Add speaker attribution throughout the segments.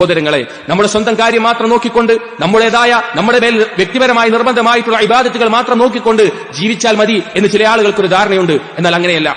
Speaker 1: സഹോദരങ്ങളെ, നമ്മുടെ സ്വന്തം കാര്യം മാത്രം നോക്കിക്കൊണ്ട് നമ്മുടേതായ നമ്മുടെ മേൽ വ്യക്തിപരമായി നിർബന്ധമായിട്ടുള്ള ഇബാദത്തുകൾ മാത്രം നോക്കിക്കൊണ്ട് ജീവിച്ചാൽ മതി എന്ന് ചില ആളുകൾക്കൊരു ധാരണയുണ്ട്. എന്നാൽ അങ്ങനെയല്ല.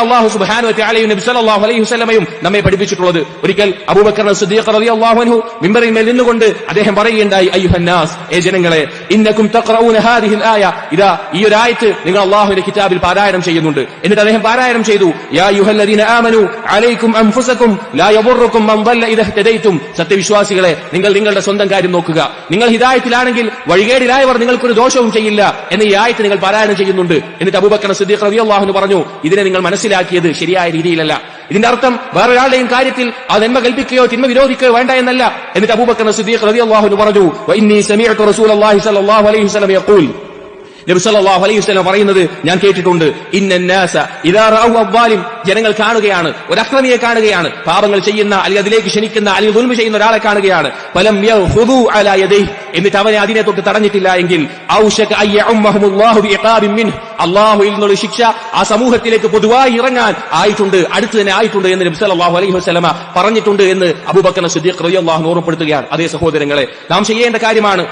Speaker 1: അല്ലാഹു സുബ്ഹാനഹു വ തആലയും നബി സല്ലല്ലാഹു അലൈഹി വസല്ലമയും നമ്മെ പഠിപ്പിച്ചിട്ടുള്ളത്. ഒരിക്കൽ അബൂബക്കർ സിദ്ദീഖ് റളിയല്ലാഹു അൻഹു മിമ്പറിൽ മേൽ നിന്നുകൊണ്ട് അദ്ദേഹം പറയുകയുണ്ടായി, അയ്യുഹന്നാസ്, ഏ ജനങ്ങളെ, ഇന്നകും തഖറഊന ഹാദിഹിൽ ആയ, ഇദാ ഈ ഒരു ആയത്ത് നിങ്ങൾ അല്ലാഹുവിന്റെ കിതാബിൽ പാരായണം ചെയ്യുന്നുണ്ട്. എന്നിട്ട് അദ്ദേഹം പാരായണം ചെയ്തു, യാ അയ്യുഹല്ലദീന ആമനു അലൈക്കും അൻഫുസകും ലാ യദുറുക്കും മൻ ദല്ല ഇദാ ഇഹ്തദൈതും. സത്യവിശ്വാസികളെ, നിങ്ങൾ നിങ്ങളുടെ സ്വന്തം കാര്യം നോക്കുക. നിങ്ങൾ ഹിദായത്തിലാണെങ്കിൽ വഴികേടിലായവർ നിങ്ങൾക്കൊരു ദോഷവും ചെയ്യില്ല എന്ന് ഈ ആയത്ത് നിങ്ങൾ പാരായണം ചെയ്യുന്നുണ്ട്. എന്നിട്ട് അബൂബക്കർ സിദ്ദീഖ് റളിയല്ലാഹു അൻഹു പറഞ്ഞു, ഇതിനെ നിങ്ങൾ മനസ്സിലാക്കിയത് ശരിയായ രീതിയിലല്ല. ഇതിന്റെ അർത്ഥം വേറൊരാളുടെയും കാര്യത്തിൽ ആ നന്മ കൽപ്പിക്കുകയോ തിന്മ വിരോധിക്കുകയോ വേണ്ട എന്നല്ല. എന്നിട്ട് അബൂബക്കർ സിദ്ദീഖ് റളിയല്ലാഹു അൻഹു പറഞ്ഞു, വഇന്നി സമീഅതു റസൂലല്ലാഹി സ്വല്ലല്ലാഹു അലൈഹി വസല്ലം യഖൂൽ, നബി സല്ലല്ലാഹു അലൈഹി വസല്ലം പറയുന്നത് ഞാൻ കേട്ടിട്ടുണ്ട്, ഇന്നന്നാസ ഇദാ റഅൂ അദ്ദാലിം, ജനങ്ങൾ കാണുകയാണ്, ഒരു അക്രമിയെ കാണുകയാണ്, പാപങ്ങൾ ചെയ്യുന്ന അല്ലെങ്കിൽ അതിലേക്ക് ക്ഷണിക്കുന്ന അല്ലെങ്കിൽ ദുൽമ ചെയ്യുന്ന ഒരാളെ കാണുകയാണ്, ഫലം യഖുദു അലാ യദൈഹി, എന്നിട്ട് അവനെ അതിനെ തൊട്ട് തടഞ്ഞിട്ടില്ല എങ്കിൽ ഔശക അയ്യഉമ്മഹുല്ലാഹു ബിഇഖാബിൻ മിൻഹു, അല്ലാഹുവിൽ നിന്നുള്ള ശിക്ഷ ആ സമൂഹത്തിലേക്ക് പൊതുവായി ഇറങ്ങാൻ ആയിട്ടുണ്ട്, അടുത്ത് തന്നെ ആയിട്ടുണ്ട് എന്ന് നബി സല്ലല്ലാഹു അലൈഹി വസല്ലമ പറഞ്ഞിട്ടുണ്ട് എന്ന് അബൂബക്കർ സിദ്ദീഖ് റളിയല്ലാഹു അൻഹു ഓർമ്മപ്പെടുത്തുകയാണ്. അതേ സഹോദരങ്ങളെ, നാം ചെയ്യേണ്ട കാര്യമാണ്,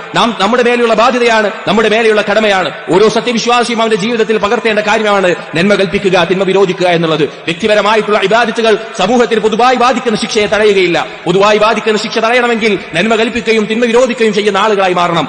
Speaker 1: നമ്മുടെ മേലെയുള്ള ബാധ്യതയാണ്, നമ്മുടെ മേലെയുള്ള കടമയാണ്. ഓരോ സത്യവിശ്വാസിയും അവന്റെ ജീവിതത്തിൽ പകർത്തേണ്ട കാര്യമാണ് നന്മ കൽപ്പിക്കുക, തിന്മ വിരോധിക്കുക എന്നുള്ളത്. വ്യക്തിപരമായിട്ടുള്ള ഇബാദത്തുകൾ സമൂഹത്തിൽ പൊതുവായി ബാധിക്കുന്ന ശിക്ഷയെ തടയുകയില്ല. പൊതുവായി ബാധിക്കുന്ന ശിക്ഷ തടയണമെങ്കിൽ നന്മ കൽപ്പിക്കുകയും തിന്മ വിരോധിക്കുകയും ചെയ്യുന്ന ആളുകളായി മാറണം.